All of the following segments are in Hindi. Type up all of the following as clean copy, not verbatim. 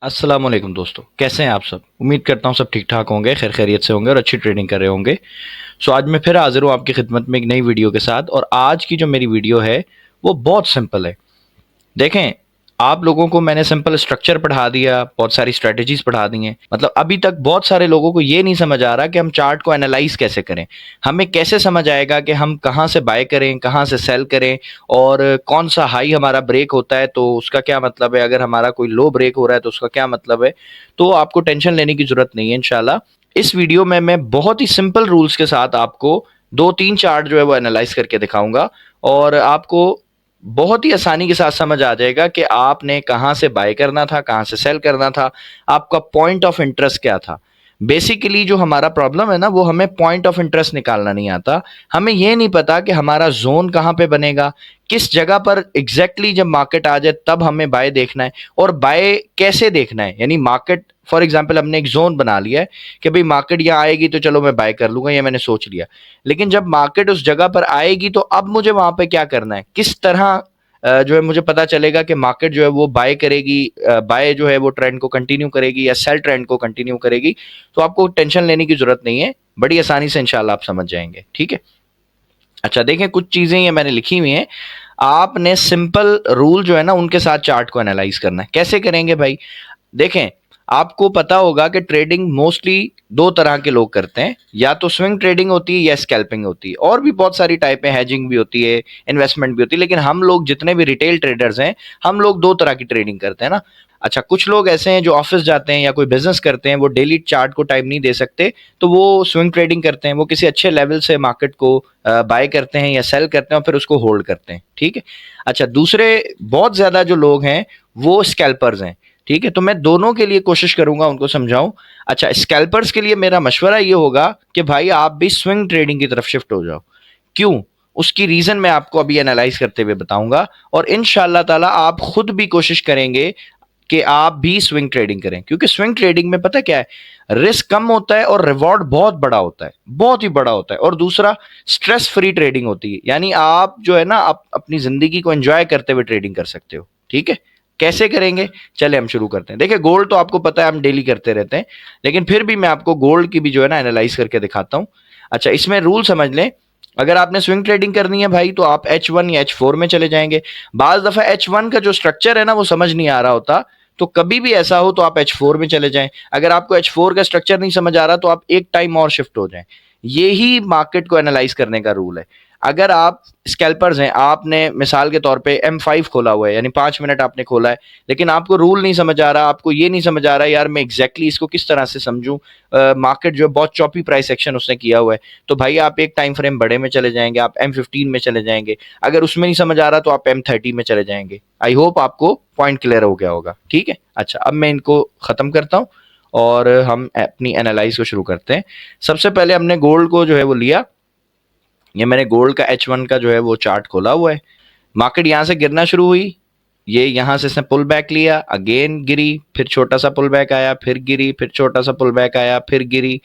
अस्सलाम वालेकुम दोस्तों, कैसे हैं आप सब। उम्मीद करता हूँ सब ठीक ठाक होंगे, खैर खैरियत से होंगे और अच्छी ट्रेडिंग कर रहे होंगे। आज मैं फिर हाजिर हूँ आपकी खिदमत में एक नई वीडियो के साथ। और आज की जो मेरी वीडियो है वो बहुत सिंपल है। देखें, आप लोगों को मैंने सिंपल स्ट्रक्चर पढ़ा दिया, बहुत सारी स्ट्रेटजीज पढ़ा दी हैं। मतलब अभी तक बहुत सारे लोगों को ये नहीं समझ आ रहा कि हम चार्ट को एनालाइज कैसे करें। हमें कैसे समझ आएगा कि हम कहाँ से बाय करें, कहाँ से सेल करें, और कौन सा हाई हमारा ब्रेक होता है तो उसका क्या मतलब है, अगर हमारा कोई लो ब्रेक हो रहा है तो उसका क्या मतलब है। तो आपको टेंशन लेने की जरूरत नहीं है इंशाल्लाह। इस वीडियो में मैं बहुत ही सिंपल रूल्स के साथ आपको दो तीन चार्ट जो है वो एनालाइज करके दिखाऊंगा, और आपको बहुत ही आसानी के साथ समझ आ जाएगा कि आपने कहाँ से बाय करना था, कहाँ से सेल करना था, आपका पॉइंट ऑफ इंटरेस्ट क्या था। बेसिकली जो हमारा प्रॉब्लम है ना, वो हमें पॉइंट ऑफ इंटरेस्ट निकालना नहीं आता। हमें ये नहीं पता कि हमारा जोन कहाँ पे बनेगा, किस जगह पर एग्जैक्टली जब मार्केट आ जाए तब हमें बाय देखना है, और बाय कैसे देखना है। यानी मार्केट फॉर एग्जाम्पल हमने एक जोन बना लिया है कि भाई मार्केट यहाँ आएगी तो चलो मैं बाय कर लूंगा, ये मैंने सोच लिया। लेकिन जब मार्केट उस जगह पर आएगी तो अब मुझे वहां पे क्या करना है, किस तरह जो है मुझे पता चलेगा कि मार्केट जो है वो बाय करेगी, बाय जो है वो ट्रेंड को कंटिन्यू करेगी या सेल ट्रेंड को कंटिन्यू करेगी। तो आपको टेंशन लेने की जरूरत नहीं है, बड़ी आसानी से इंशाल्लाह आप समझ जाएंगे। ठीक है। अच्छा देखें, कुछ चीजें ये मैंने लिखी हुई हैं। आपने सिंपल रूल जो है ना उनके साथ चार्ट को एनालाइज करना है। कैसे करेंगे भाई, देखें, आपको पता होगा कि ट्रेडिंग मोस्टली दो तरह के लोग करते हैं, या तो स्विंग ट्रेडिंग होती है या स्कैल्पिंग होती है, और भी बहुत सारी टाइप है, हेजिंग भी होती है, इन्वेस्टमेंट भी होती है। लेकिन हम लोग जितने भी रिटेल ट्रेडर्स हैं, हम लोग दो तरह की ट्रेडिंग करते हैं ना। अच्छा, कुछ लोग ऐसे हैं जो ऑफिस जाते हैं या कोई बिजनेस करते हैं, वो डेली चार्ट को टाइम नहीं दे सकते, तो वो स्विंग ट्रेडिंग करते हैं। वो किसी अच्छे लेवल से मार्केट को बाय करते हैं या सेल करते हैं और फिर उसको होल्ड करते हैं। ठीक है। अच्छा, दूसरे बहुत ज्यादा जो लोग हैं वो स्कैल्पर्स हैं। ठीक है, तो मैं दोनों के लिए कोशिश करूंगा उनको समझाऊं। अच्छा, स्कैल्पर्स के लिए मेरा मशवरा ये होगा कि भाई आप भी स्विंग ट्रेडिंग की तरफ शिफ्ट हो जाओ। क्यों, उसकी रीजन मैं आपको अभी एनालाइज करते हुए बताऊंगा, और इंशाल्लाह ताला आप खुद भी कोशिश करेंगे कि आप भी स्विंग ट्रेडिंग करें। क्योंकि स्विंग ट्रेडिंग में पता क्या है, रिस्क कम होता है और रिवॉर्ड बहुत बड़ा होता है, बहुत ही बड़ा होता है। और दूसरा, स्ट्रेस फ्री ट्रेडिंग होती है, यानी आप जो है ना आप अपनी जिंदगी को एंजॉय करते हुए ट्रेडिंग कर सकते हो। ठीक है। कैसे करेंगे, चले हम शुरू करते हैं। देखिए, गोल्ड तो आपको पता है हम डेली करते रहते हैं, लेकिन फिर भी मैं आपको गोल्ड की भी जो है ना एनालाइज करके दिखाता हूं। अच्छा, इसमें रूल समझ लें। अगर आपने स्विंग ट्रेडिंग करनी है भाई, तो आप H1 या H4 में चले जाएंगे। बाज दफा H1 का जो स्ट्रक्चर है ना वो समझ नहीं आ रहा होता, तो कभी भी ऐसा हो तो आप H4 में चले जाएं। अगर आपको H4 का स्ट्रक्चर नहीं समझ आ रहा तो आप एक टाइम और शिफ्ट हो जाएं। ये ही मार्केट को एनालाइज करने का रूल है। अगर आप स्कैल्पर्स हैं, आपने मिसाल के तौर पे M5 खोला हुआ है, यानी 5 मिनट आपने खोला है, लेकिन आपको रूल नहीं समझ आ रहा, आपको ये नहीं समझ आ रहा यार मैं एग्जैक्टली इसको किस तरह से समझूं, मार्केट जो है बहुत चॉपी प्राइस एक्शन उसने किया हुआ है, तो भाई आप एक टाइम फ्रेम बड़े में चले जाएंगे, आप M15 में चले जाएंगे। अगर उसमें नहीं समझ आ रहा तो आप M30 में चले जाएंगे। आई होप आपको पॉइंट क्लियर हो गया होगा। ठीक है। अच्छा, अब मैं इनको खत्म करता हूँ और हम अपनी एनालाइज को शुरू करते हैं। सबसे पहले हमने गोल्ड को जो है वो लिया। ये मैंने गोल्ड का H1 का जो है वो चार्ट खोला हुआ है। मार्केट यहाँ से गिरना शुरू हुई, ये यहाँ से इसने पुल बैक लिया, अगेन गिरी, फिर छोटा सा पुल बैक आया, फिर गिरी, फिर छोटा सा पुल बैक आया, फिर गिरी,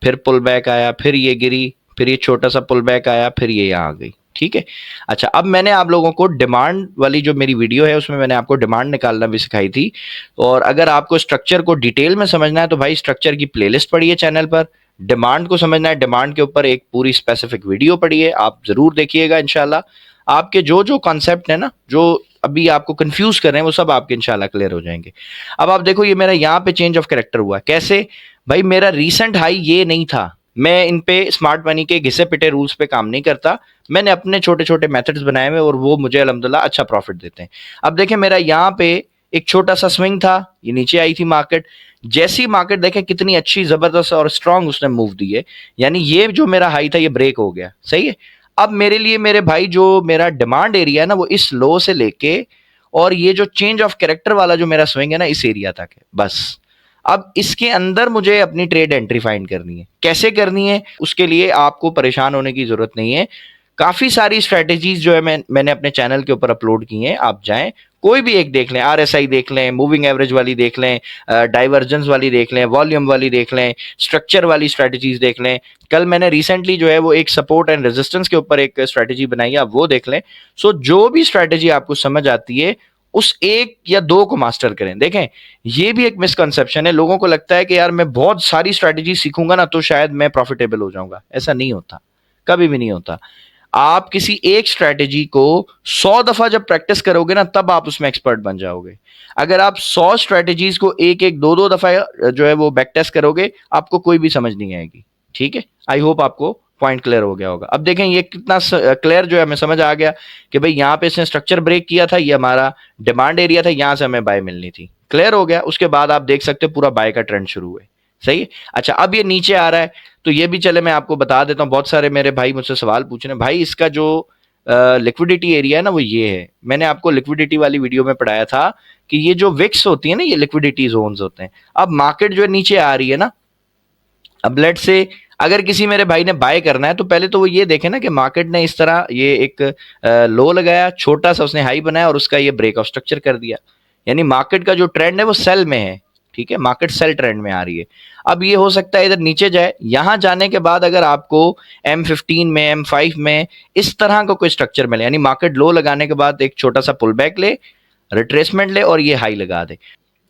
फिर पुल बैक आया, फिर ये गिरी, फिर ये छोटा सा पुल बैक आया, फिर ये यहाँ आ गई। ठीक है। अच्छा, अब मैंने आप लोगों को डिमांड वाली जो मेरी वीडियो है उसमें मैंने आपको डिमांड निकालना भी सिखाई थी। और अगर आपको स्ट्रक्चर को डिटेल में समझना है तो भाई स्ट्रक्चर की प्लेलिस्ट पड़ी है चैनल पर। डिमांड को समझना है, डिमांड के ऊपर एक पूरी स्पेसिफिक वीडियो पड़ी है, आप जरूर देखिएगा। इंशाल्लाह आपके जो जो कॉन्सेप्ट है ना, जो अभी आपको कंफ्यूज कर रहे हैं, वो सब आपके इंशाल्लाह क्लियर हो जाएंगे। अब आप देखो, ये मेरा यहाँ पे चेंज ऑफ कैरेक्टर हुआ कैसे। भाई मेरा रीसेंट हाई ये नहीं था। मैं इन पे स्मार्ट मनी के घिसे पिटे रूल्स पे काम नहीं करता। मैंने अपने छोटे छोटे मेथड्स बनाए हुए और वो मुझे अल्हम्दुलिल्लाह अच्छा प्रॉफिट देते हैं। अब देखें, मेरा यहाँ पे एक छोटा सा स्विंग था, ये नीचे आई थी मार्केट। जैसी मार्केट देखें कितनी अच्छी जबरदस्त और स्ट्रांग उसने मूव दी है, यानी ये जो मेरा हाई था ये ब्रेक हो गया। सही है। अब मेरे लिए मेरे भाई जो मेरा डिमांड एरिया है ना, वो इस लो से लेके और ये जो चेंज ऑफ कैरेक्टर वाला जो मेरा स्विंग है ना, इस एरिया तक है बस। अब इसके अंदर मुझे अपनी ट्रेड एंट्री फाइंड करनी है। कैसे करनी है, उसके लिए आपको परेशान होने की जरूरत नहीं है। काफी सारी स्ट्रेटेजीज जो है मैंने अपने चैनल के ऊपर अपलोड की हैं, आप जाएं कोई भी एक देख लें, RSI देख लें, मूविंग एवरेज वाली देख लें, डाइवर्जेंस वाली देख लें, वॉल्यूम वाली देख लें, स्ट्रक्चर वाली स्ट्रेटेजीज देख लें। कल मैंने रिसेंटली जो है वो एक सपोर्ट एंड रेजिस्टेंस के ऊपर एक स्ट्रेटेजी बनाई है, आप वो देख लें। सो जो भी स्ट्रेटेजी आपको समझ आती है उस एक या दो को मास्टर करें। देखें, ये भी एक मिसकंसेप्शन है। लोगों को लगता है कि यार मैं बहुत सारी स्ट्रैटेजी सीखूंगा ना तो शायद मैं प्रॉफिटेबल हो जाऊंगा। ऐसा नहीं होता, कभी भी नहीं होता। आप किसी एक स्ट्रैटेजी को 100 दफा जब प्रैक्टिस करोगे ना तब आप उसमें एक्सपर्ट बन जाओगे। अगर आप 100 स्ट्रैटेजीज को एक एक दो दो दफा जो है वो बैक टेस्ट करोगे, आपको कोई भी समझ नहीं आएगी। ठीक है, आई होप आपको पॉइंट क्लियर हो गया होगा। अब देखें ये कितना क्लियर जो है हमें समझ आ गया कि भाई यहाँ पे इसने स्ट्रक्चर ब्रेक किया था, ये हमारा डिमांड एरिया था, यहां से हमें बाय मिलनी थी। क्लियर हो गया। उसके बाद आप देख सकते हो पूरा बाय का ट्रेंड शुरू हुआ। सही है। अच्छा, अब ये नीचे आ रहा है तो ये भी चले मैं आपको बता देता हूँ। बहुत सारे मेरे भाई मुझसे सवाल पूछ रहे हैं, भाई इसका जो लिक्विडिटी एरिया है ना वो ये है। मैंने आपको लिक्विडिटी वाली वीडियो में पढ़ाया था कि ये जो विक्स होती है ना, ये लिक्विडिटी जोन्स होते हैं। अब मार्केट जो है नीचे आ रही है ना, अब लेट से अगर किसी मेरे भाई ने बाय करना है तो पहले तो वो ये देखे ना कि मार्केट ने इस तरह ये एक लो लगाया, छोटा सा उसने हाई बनाया और उसका ये ब्रेक ऑफ स्ट्रक्चर कर दिया। यानी मार्केट का जो ट्रेंड है वो सेल में है। ठीक है, मार्केट सेल ट्रेंड में आ रही है। अब ये हो सकता है इधर नीचे जाए, यहां जाने के बाद अगर आपको M15 में M5 में इस तरह का कोई स्ट्रक्चर मिले, यानी मार्केट लो लगाने के बाद एक छोटा सा पुल बैक ले, रिट्रेसमेंट ले और ये हाई लगा दे।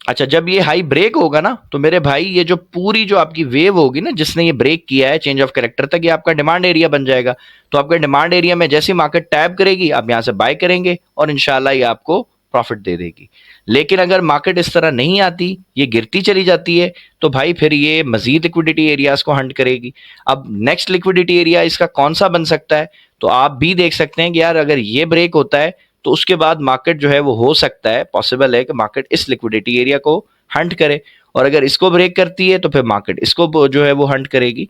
अच्छा, जब ये हाई ब्रेक होगा ना तो मेरे भाई ये जो पूरी जो आपकी वेव होगी ना जिसने ये ब्रेक किया है चेंज ऑफ कैरेक्टर तक, ये आपका डिमांड एरिया बन जाएगा। तो आपके डिमांड एरिया में जैसे मार्केट टैप करेगी आप यहां से बाय करेंगे और इंशाल्लाह ये आपको प्रॉफिट दे देगी। लेकिन अगर मार्केट इस तरह नहीं आती, ये गिरती चली जाती है, तो भाई फिर ये मजीद लिक्विडिटी एरियाज को हंट करेगी। अब नेक्स्ट लिक्विडिटी एरिया इसका कौन सा बन सकता है, तो आप भी देख सकते हैं कि यार अगर ये ब्रेक होता है तो उसके बाद मार्केट जो है वो हो सकता है, पॉसिबल है कि मार्केट इस लिक्विडिटी एरिया को हंट करे। और अगर इसको ब्रेक करती है तो फिर मार्केट इसको जो है वो हंट करेगी।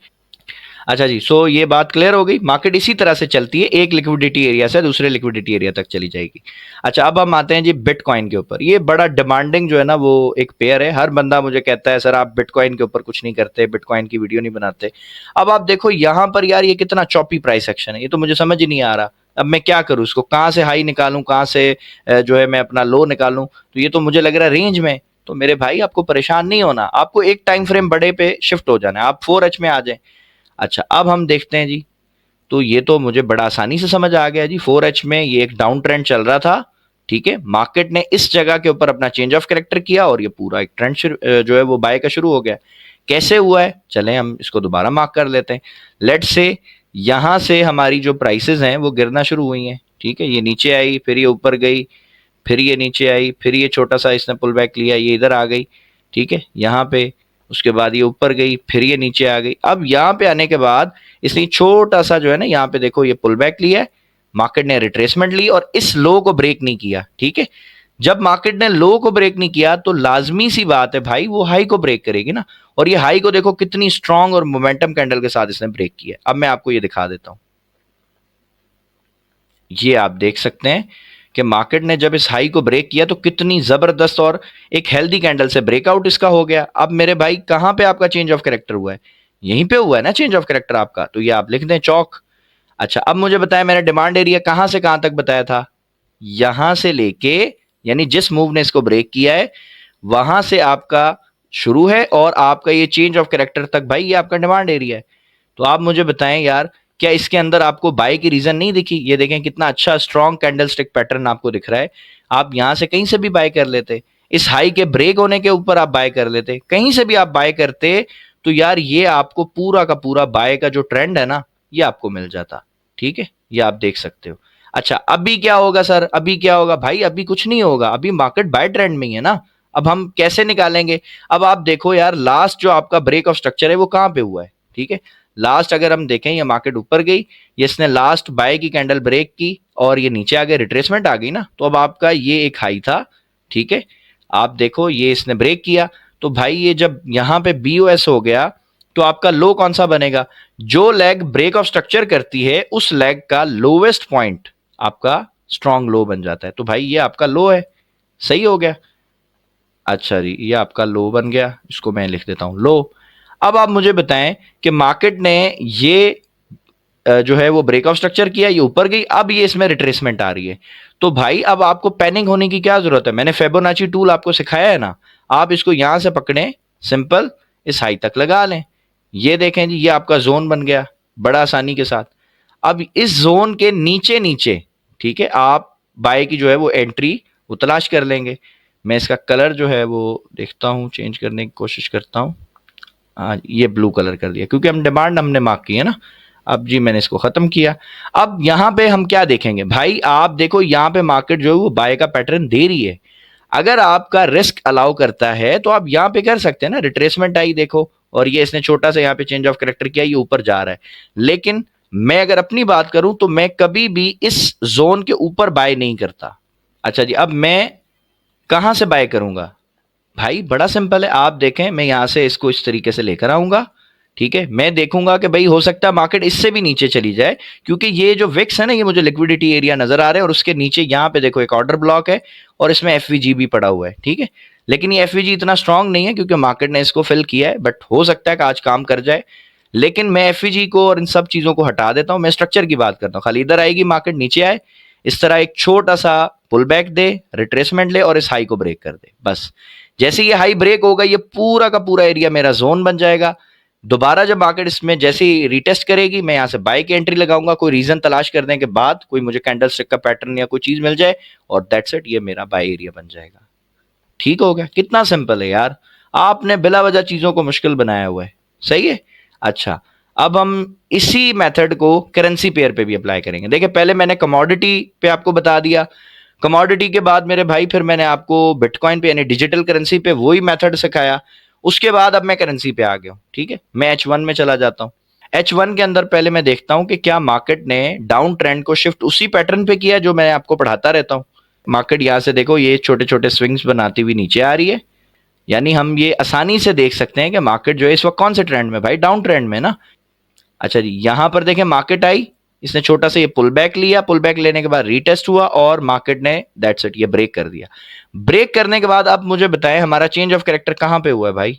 अच्छा जी, सो ये बात क्लियर हो गई। मार्केट इसी तरह से चलती है, एक लिक्विडिटी एरिया से दूसरे लिक्विडिटी एरिया तक चली जाएगी। अच्छा, अब हम आते हैं जी बिटकॉइन के ऊपर। ये बड़ा डिमांडिंग जो है ना वो एक पेयर है। हर बंदा मुझे कहता है सर आप बिटकॉइन के ऊपर कुछ नहीं करते, बिटकॉइन की वीडियो नहीं बनाते। अब आप देखो यहाँ पर यार ये कितना चॉपी प्राइस एक्शन है, ये तो मुझे समझ ही नहीं आ रहा। अब मैं क्या करूँ, इसको कहाँ से हाई निकालूं, कहाँ से जो है मैं अपना लो निकालूं। तो ये तो मुझे लग रहा है रेंज में। तो मेरे भाई आपको परेशान नहीं होना, आपको एक टाइम फ्रेम बड़े पे शिफ्ट हो जाना है, आप 4H में आ जाए। अच्छा, अब हम देखते हैं जी। तो ये तो मुझे बड़ा आसानी से समझ आ गया जी। 4H में ये एक डाउन ट्रेंड चल रहा था। ठीक है, मार्केट ने इस जगह के ऊपर अपना चेंज ऑफ कैरेक्टर किया और ये पूरा एक ट्रेंड जो है वो बाय का शुरू हो गया। कैसे हुआ है, चलें हम इसको दोबारा मार्क कर लेते हैं। लेट से यहां से हमारी जो प्राइसेस हैं वो गिरना शुरू हुई हैं। ठीक है, ये नीचे आई, फिर ये ऊपर गई, फिर ये नीचे आई, फिर ये छोटा सा इसने पुल बैक लिया, ये इधर आ गई। ठीक है, यहाँ पे उसके बाद ये ऊपर गई, फिर ये नीचे आ गई। अब यहाँ पे आने के बाद इसने छोटा सा जो है ना यहाँ पे देखो ये पुल बैक लिया है, मार्केट ने रिट्रेसमेंट ली और इस लो को ब्रेक नहीं किया। ठीक है, जब मार्केट ने लो को ब्रेक नहीं किया तो लाजमी सी बात है भाई वो हाई को ब्रेक करेगी ना। और ये हाई को देखो कितनी स्ट्रांग और मोमेंटम कैंडल के साथ इसने ब्रेक किया। अब मैं आपको ये दिखा देता हूं। ये आप देख सकते हैं कि मार्केट ने जब इस हाई को ब्रेक किया तो कितनी जबरदस्त और एक हेल्दी कैंडल से ब्रेकआउट इसका हो गया। अब मेरे भाई कहां पे आपका चेंज ऑफ कैरेक्टर हुआ है, यहीं पे हुआ है ना चेंज ऑफ कैरेक्टर आपका, तो ये आप लिख दें चौक। अच्छा, अब मुझे बताएं मैंने डिमांड एरिया कहां से कहां तक बताया था, यहां से लेके, यानी जिस मूव ने इसको ब्रेक किया है वहां से आपका शुरू है और आपका ये चेंज ऑफ कैरेक्टर तक भाई ये आपका डिमांड एरिया है। तो आप मुझे बताएं यार, क्या इसके अंदर आपको बाय की रीजन नहीं दिखी? ये देखें कितना अच्छा स्ट्रॉन्ग कैंडल स्टिक पैटर्न आपको दिख रहा है। आप यहां से कहीं से भी बाय कर लेते, इस हाई के ब्रेक होने के ऊपर आप बाय कर लेते, कहीं से भी आप बाय करते तो यार ये आपको पूरा का पूरा बाय का जो ट्रेंड है ना ये आपको मिल जाता। ठीक है, ये आप देख सकते हो। अच्छा, अभी क्या होगा सर, अभी क्या होगा भाई, अभी कुछ नहीं होगा, अभी मार्केट बाय ट्रेंड में ही है ना। अब हम कैसे निकालेंगे, अब आप देखो यार लास्ट जो आपका ब्रेक ऑफ स्ट्रक्चर है वो कहां पे हुआ है। ठीक है, लास्ट अगर हम देखें ये मार्केट ऊपर गई, ये इसने लास्ट बाय की कैंडल ब्रेक की और ये नीचे आ गए, रिट्रेसमेंट आ गई ना। तो अब आपका ये एक हाई था। ठीक है, आप देखो ये इसने ब्रेक किया तो भाई ये जब यहां पे BOS हो गया तो आपका लो कौन सा बनेगा, जो लेग ब्रेक ऑफ स्ट्रक्चर करती है उस लेग का लोवेस्ट पॉइंट आपका स्ट्रॉन्ग लो बन जाता है। तो भाई ये आपका लो है, सही हो गया। अच्छा जी, ये आपका लो बन गया, इसको मैं लिख देता हूं लो। अब आप मुझे बताएं कि मार्केट ने ये जो है वो ब्रेक ऑफ स्ट्रक्चर किया, ये ऊपर गई, अब ये इसमें रिट्रेसमेंट आ रही है। तो भाई अब आपको पैनिक होने की क्या जरूरत है, मैंने फिबोनाची टूल आपको सिखाया है ना, आप इसको यहां से पकड़ें, सिंपल इस हाई तक लगा लें। ये देखें जी, ये आपका जोन बन गया बड़ा आसानी के साथ। अब इस जोन के नीचे नीचे, ठीक है, आप बाय की जो है वो एंट्री वो तलाश कर लेंगे। मैं इसका कलर जो है वो देखता हूँ, चेंज करने की कोशिश करता हूँ। हाँ, ये ब्लू कलर कर दिया क्योंकि हम डिमांड हमने मार्क की है ना। अब जी मैंने इसको खत्म किया। अब यहाँ पे हम क्या देखेंगे भाई, आप देखो यहाँ पे मार्केट जो है वो बाय का पैटर्न दे रही है। अगर आपका रिस्क अलाउ करता है तो आप यहाँ पे कर सकते हैं ना, रिट्रेसमेंट आई देखो, और ये इसने छोटा सा यहाँ पे चेंज ऑफ करेक्टर किया, ये ऊपर जा रहा है। लेकिन मैं अगर अपनी बात करूं तो मैं कभी भी इस जोन के ऊपर बाय नहीं करता। अच्छा जी, अब मैं कहां से बाय करूंगा भाई, बड़ा सिंपल है। आप देखें, मैं यहां से इसको इस तरीके से लेकर आऊंगा, ठीक है। मैं देखूंगा कि भाई हो सकता है मार्केट इससे भी नीचे चली जाए, क्योंकि ये जो विक्स है ना, ये मुझे लिक्विडिटी एरिया नजर आ रहा है, और उसके नीचे यहाँ पे देखो एक ऑर्डर ब्लॉक है, और इसमें एफवीजी भी पड़ा हुआ है, ठीक है। लेकिन ये एफवीजी इतना स्ट्रांग नहीं है क्योंकि मार्केट ने इसको फिल किया है, बट हो सकता है कि आज काम कर जाए। लेकिन मैं एफवीजी को और इन सब चीजों को हटा देता हूं, मैं स्ट्रक्चर की बात करता हूं। खाली इधर आएगी मार्केट, नीचे आए, इस तरह एक छोटा सा पुल बैक दे, रिट्रेसमेंट ले, और इस हाई को ब्रेक कर दे, बस। जैसे ये हाई ब्रेक होगा, ये पूरा का पूरा एरिया मेरा जोन बन जाएगा। दोबारा जब मार्केट इसमें जैसे ही रिटेस्ट करेगी, मैं यहां से बाय की एंट्री लगाऊंगा, कोई रीजन तलाश करने के बाद, कोई मुझे कैंडल स्टिक का पैटर्न या कोई चीज मिल जाए, और दैट्स इट, ये मेरा बाय एरिया बन जाएगा। ठीक हो गया, कितना सिंपल है यार। आपने बिला वजह चीजों को मुश्किल बनाया हुआ है, सही है। अच्छा, अब हम इसी मेथड को करेंसी पेयर पे भी अप्लाई करेंगे। देखिए, पहले मैंने कमोडिटी पे आपको बता दिया, कमोडिटी के बाद मेरे भाई फिर मैंने आपको बिटकॉइन पे यानी डिजिटल करेंसी पे वही मेथड सिखाया। उसके बाद अब मैं करेंसी पे आ गया हूं, ठीक है। मैं H1 में चला जाता हूं। H1 के अंदर पहले मैं देखता हूं कि क्या मार्केट ने डाउन ट्रेंड को शिफ्ट उसी पैटर्न पे किया जो मैं आपको पढ़ाता रहता हूं। मार्केट यहां से देखो, ये छोटे छोटे स्विंग्स बनाती हुई नीचे आ रही है, यानी हम ये आसानी से देख सकते हैं कि मार्केट जो है इस वक्त कौन से ट्रेंड में, भाई डाउन ट्रेंड में ना। अच्छा जी, यहां पर देखें मार्केट आई, इसने छोटा सा ये पुल बैक लिया, पुल बैक लेने के बाद रीटेस्ट हुआ, और मार्केट ने दैट्स इट, ये ब्रेक कर दिया। ब्रेक करने के बाद अब मुझे बताएं हमारा चेंज ऑफ कैरेक्टर कहां पे हुआ है भाई।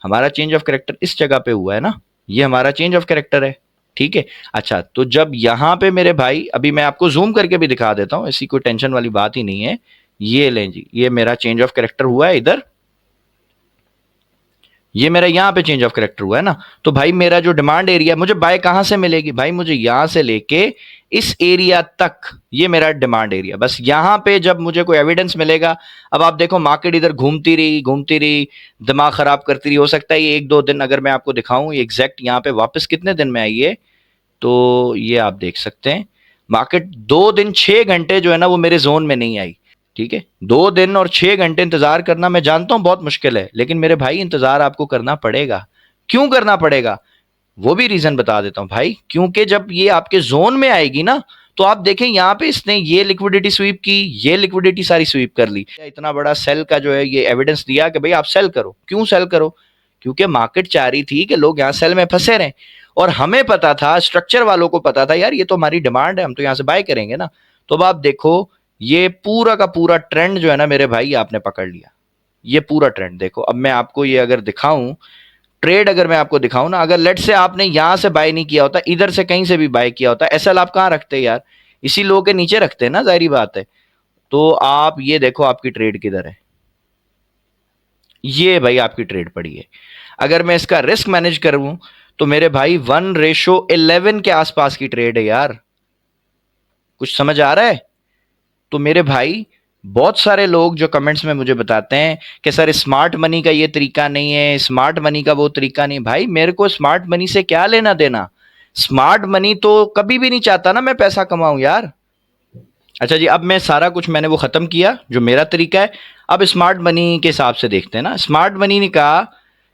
हमारा चेंज ऑफ कैरेक्टर इस जगह पे हुआ है ना, ये हमारा चेंज ऑफ कैरेक्टर है, ठीक है। अच्छा, तो जब यहां पे मेरे भाई, अभी मैं आपको जूम करके भी दिखा देता हूं, ऐसी कोई टेंशन वाली बात ही नहीं है। ये लें जी, ये मेरा चेंज ऑफ कैरेक्टर हुआ है इधर, ये मेरा यहां पे चेंज ऑफ कैरेक्टर हुआ है ना। तो भाई मेरा जो डिमांड एरिया, मुझे बाय कहां से मिलेगी भाई, मुझे यहां से लेके इस एरिया तक, ये मेरा डिमांड एरिया। बस यहां पे जब मुझे कोई एविडेंस मिलेगा, अब आप देखो मार्केट इधर घूमती रही, दिमाग खराब करती रही। हो सकता है ये एक दो दिन, अगर मैं आपको दिखाऊं एग्जैक्ट यहाँ पे वापस कितने दिन में आई है, तो ये आप देख सकते हैं मार्केट 2 दिन 6 घंटे जो है ना वो मेरे जोन में नहीं आई, ठीक है। 2 दिन और 6 घंटे इंतजार करना मैं जानता हूं बहुत मुश्किल है, लेकिन मेरे भाई इंतजार आपको करना पड़ेगा। क्यों करना पड़ेगा, वो भी रीजन बता देता हूं भाई। क्योंकि जब ये आपके जोन में आएगी ना, तो आप देखें यहां पे इसने ये लिक्विडिटी स्वीप की, ये लिक्विडिटी सारी स्वीप कर ली। इतना बड़ा सेल का जो है ये एविडेंस दिया कि भाई आप सेल करो। क्यों सेल करो, क्योंकि मार्केट चाह रही थी कि लोग यहां सेल में फंसे रहें, और हमें पता था, स्ट्रक्चर वालों को पता था यार ये तो हमारी डिमांड है, हम तो यहां से बाय करेंगे ना। तो अब आप देखो, ये पूरा का पूरा ट्रेंड जो है ना मेरे भाई, आपने पकड़ लिया। ये पूरा ट्रेंड देखो। अब मैं आपको ये अगर दिखाऊं, ट्रेड अगर मैं आपको दिखाऊं ना, अगर लेट से आपने यहां से बाय नहीं किया होता, इधर से कहीं से भी बाय किया होता, एसएल आप कहां रखते यार, इसी लो के नीचे रखते हैं ना, जाहिर बात है। तो आप ये देखो आपकी ट्रेड किधर है, ये भाई आपकी ट्रेड पड़ी है। अगर मैं इसका रिस्क मैनेज करूं तो मेरे भाई 1:11 के आसपास की ट्रेड है यार। कुछ समझ आ रहा है। तो मेरे भाई, बहुत सारे लोग जो कमेंट्स में मुझे बताते हैं कि सर स्मार्ट मनी का ये तरीका नहीं है, स्मार्ट मनी का वो तरीका नहीं। भाई मेरे को स्मार्ट मनी से क्या लेना देना, स्मार्ट मनी तो कभी भी नहीं चाहता ना मैं पैसा कमाऊं यार। अच्छा जी, अब मैं सारा कुछ मैंने वो खत्म किया जो मेरा तरीका है। अब स्मार्ट मनी के हिसाब से देखते हैं ना। स्मार्ट मनी ने कहा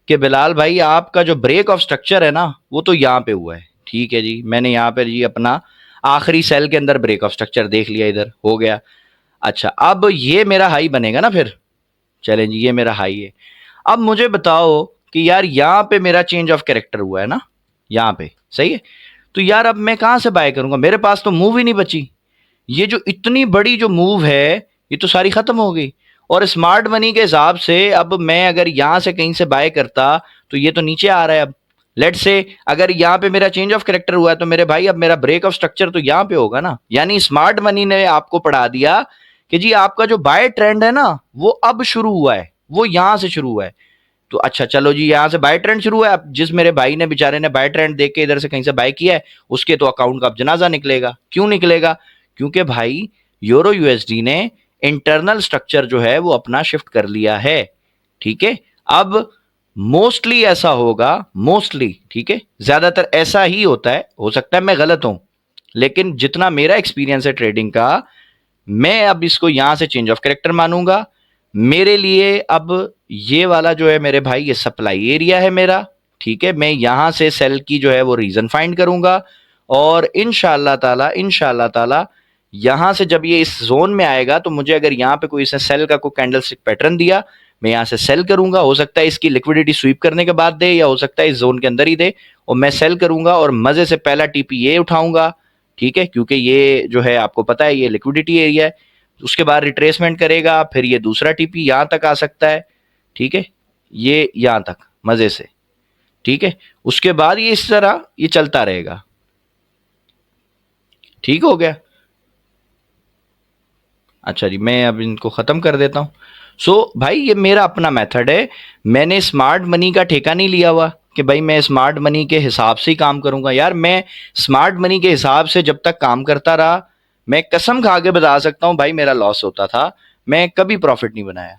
कि बिलाल भाई आपका जो ब्रेक ऑफ स्ट्रक्चर है ना, वो तो यहाँ पे हुआ है, ठीक है जी। मैंने यहाँ पे जी अपना आखिरी सेल के अंदर ब्रेक ऑफ स्ट्रक्चर देख लिया, इधर हो गया। अच्छा, अब ये मेरा हाई बनेगा ना फिर, चलें जी, ये मेरा हाई है। अब मुझे बताओ कि यार यहाँ पे मेरा चेंज ऑफ कैरेक्टर हुआ है ना, यहाँ पे, सही है। तो यार अब मैं कहाँ से बाय करूंगा, मेरे पास तो मूव ही नहीं बची। ये जो इतनी बड़ी जो मूव है, ये तो सारी खत्म हो गई। और स्मार्ट मनी के हिसाब से अब मैं अगर यहां से कहीं से बाय करता, तो ये तो नीचे आ रहा है। अब लेट से अगर यहाँ पे मेरा चेंज ऑफ कैरेक्टर हुआ है, तो मेरे भाई अब मेरा ब्रेक ऑफ स्ट्रक्चर तो यहाँ पे होगा ना। यानी स्मार्ट मनी ने आपको पढ़ा दिया कि जी आपका जो बाय ट्रेंड है ना, वो अब शुरू हुआ है, वो यहां से शुरू हुआ है। तो अच्छा चलो जी, यहां से बाय ट्रेंड शुरू है। अब जिस मेरे भाई ने बेचारे ने बाय ट्रेंड देख के इधर से कहीं से बाय किया है, उसके तो अकाउंट का अब जनाजा निकलेगा। क्यों निकलेगा, क्योंकि भाई यूरो यूएसडी ने इंटरनल स्ट्रक्चर जो है वो अपना शिफ्ट कर लिया है। ठीक है, अब मोस्टली ऐसा होगा, मोस्टली, ठीक है, ज्यादातर ऐसा ही होता है, हो सकता है मैं गलत हूं, लेकिन जितना मेरा एक्सपीरियंस है ट्रेडिंग का, मैं अब इसको यहां से चेंज ऑफ कैरेक्टर मानूंगा। मेरे लिए अब ये वाला जो है मेरे भाई, ये सप्लाई एरिया है मेरा। ठीक है, मैं यहां से सेल की जो है वो रीजन फाइंड करूंगा और इंशाल्लाह ताला यहां से जब ये इस जोन में आएगा तो मुझे अगर यहां पे कोई इसने सेल का कोई कैंडलस्टिक पैटर्न दिया, मैं यहां से सेल करूंगा। हो सकता है इसकी लिक्विडिटी स्वीप करने के बाद दे, या हो सकता है इस जोन के अंदर ही दे, और मैं सेल करूंगा और मजे से पहला टीपी ये उठाऊंगा। ठीक है, क्योंकि ये जो है आपको पता है ये लिक्विडिटी एरिया है। उसके बाद रिट्रेसमेंट करेगा, फिर ये दूसरा टीपी यहां तक आ सकता है। ठीक है, ये यहां तक मजे से। ठीक है, उसके बाद ये इस तरह ये चलता रहेगा। ठीक हो गया। अच्छा जी, मैं अब इनको ख़त्म कर देता हूँ। भाई ये मेरा अपना मेथड है। मैंने स्मार्ट मनी का ठेका नहीं लिया हुआ कि भाई मैं स्मार्ट मनी के हिसाब से ही काम करूंगा। यार मैं स्मार्ट मनी के हिसाब से जब तक काम करता रहा, मैं कसम खा के बता सकता हूँ भाई मेरा लॉस होता था, मैं कभी प्रॉफिट नहीं बनाया।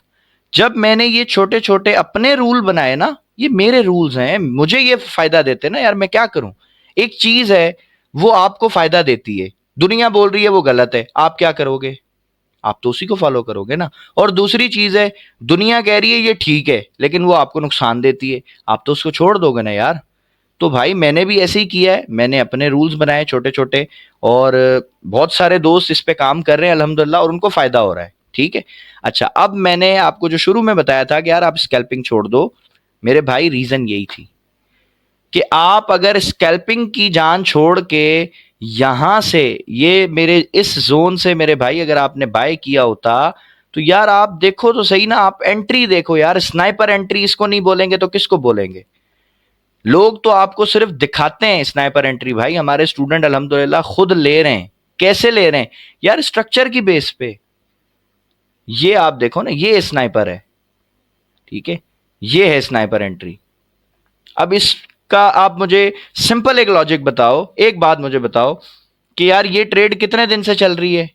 जब मैंने ये छोटे छोटे अपने रूल बनाए ना, ये मेरे रूल्स हैं, मुझे ये फायदा देते ना यार, मैं क्या करूं। एक चीज है वो आपको फायदा देती है, दुनिया बोल रही है वो गलत है, आप क्या करोगे? आप तो उसी को फॉलो करोगे ना। और दूसरी चीज है, दुनिया कह रही है ये ठीक है, लेकिन वो आपको नुकसान देती है, आप तो उसको छोड़ दोगे ना यार। तो भाई मैंने भी ऐसे ही किया है, मैंने अपने रूल्स बनाए छोटे छोटे, और बहुत सारे दोस्त इस पे काम कर रहे हैं अल्हम्दुलिल्लाह, और उनको फायदा हो रहा है। ठीक है। अच्छा, अब मैंने आपको जो शुरू में बताया था कि यार आप स्कैल्पिंग छोड़ दो, मेरे भाई रीजन यही थी कि आप अगर स्कैल्पिंग की जान छोड़ के यहां से ये मेरे इस जोन से मेरे भाई अगर आपने बाय किया होता, तो यार आप देखो तो सही ना, आप एंट्री देखो यार, स्नाइपर एंट्री इसको नहीं बोलेंगे तो किसको बोलेंगे? लोग तो आपको सिर्फ दिखाते हैं स्नाइपर एंट्री। भाई हमारे स्टूडेंट अल्हम्दुलिल्लाह खुद ले रहे हैं। कैसे ले रहे हैं यार? स्ट्रक्चर की बेस पे। ये आप देखो ना, ये स्नाइपर है। ठीक है, ये है स्नाइपर एंट्री। अब इसका आप मुझे सिंपल एक लॉजिक बताओ, एक बात मुझे बताओ कि यार ये ट्रेड कितने दिन से चल रही है?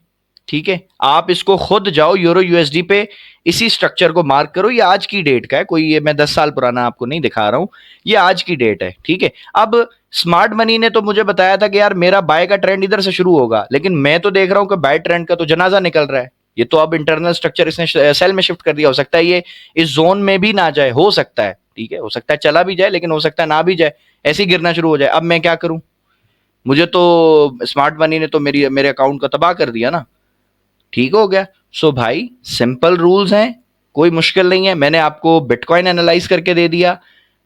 ठीक है, आप इसको खुद जाओ यूरो यूएसडी पे, इसी स्ट्रक्चर को मार्क करो। ये आज की डेट का है, कोई ये मैं 10 साल पुराना आपको नहीं दिखा रहा हूं, ये आज की डेट है। ठीक है, अब स्मार्ट मनी ने तो मुझे बताया था कि यार मेरा बाय का ट्रेंड इधर से शुरू होगा, लेकिन मैं तो देख रहा हूं कि बाय ट्रेंड का तो जनाजा निकल रहा है। ये तो अब इंटरनल स्ट्रक्चर इसने सेल में शिफ्ट कर दिया। हो सकता है ये इस जोन में भी ना जाए, हो सकता है। ठीक है, हो सकता है चला भी जाए, लेकिन हो सकता है ना भी जाए, ऐसे ही गिरना शुरू हो जाए। अब मैं क्या करूं? मुझे तो स्मार्ट मनी ने तो मेरे अकाउंट को तबाह कर दिया ना। ठीक हो गया। भाई सिंपल रूल्स हैं, कोई मुश्किल नहीं है। मैंने आपको बिटकॉइन एनालाइज करके दे दिया,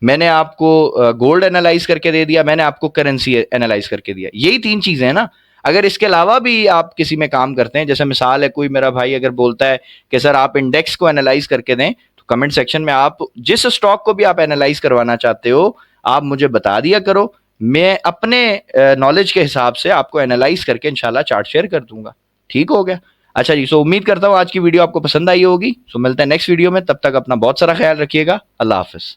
मैंने आपको गोल्ड एनालाइज करके दे दिया, मैंने आपको करेंसी एनालाइज करके दिया। यही 3 चीजें हैं ना। अगर इसके अलावा भी आप किसी में काम करते हैं, जैसे मिसाल है कोई मेरा भाई अगर बोलता है कि सर आप इंडेक्स को एनालाइज करके दें, तो कमेंट सेक्शन में आप जिस स्टॉक को भी आप एनालाइज करवाना चाहते हो, आप मुझे बता दिया करो। मैं अपने नॉलेज के हिसाब से आपको एनालाइज करके इंशाल्लाह चार्ट शेयर कर दूंगा। ठीक हो गया। अच्छा जी, उम्मीद करता हूँ आज की वीडियो आपको पसंद आई होगी। मिलते हैं नेक्स्ट वीडियो में, तब तक अपना बहुत सारा ख्याल रखिएगा। अल्लाह हाफिज।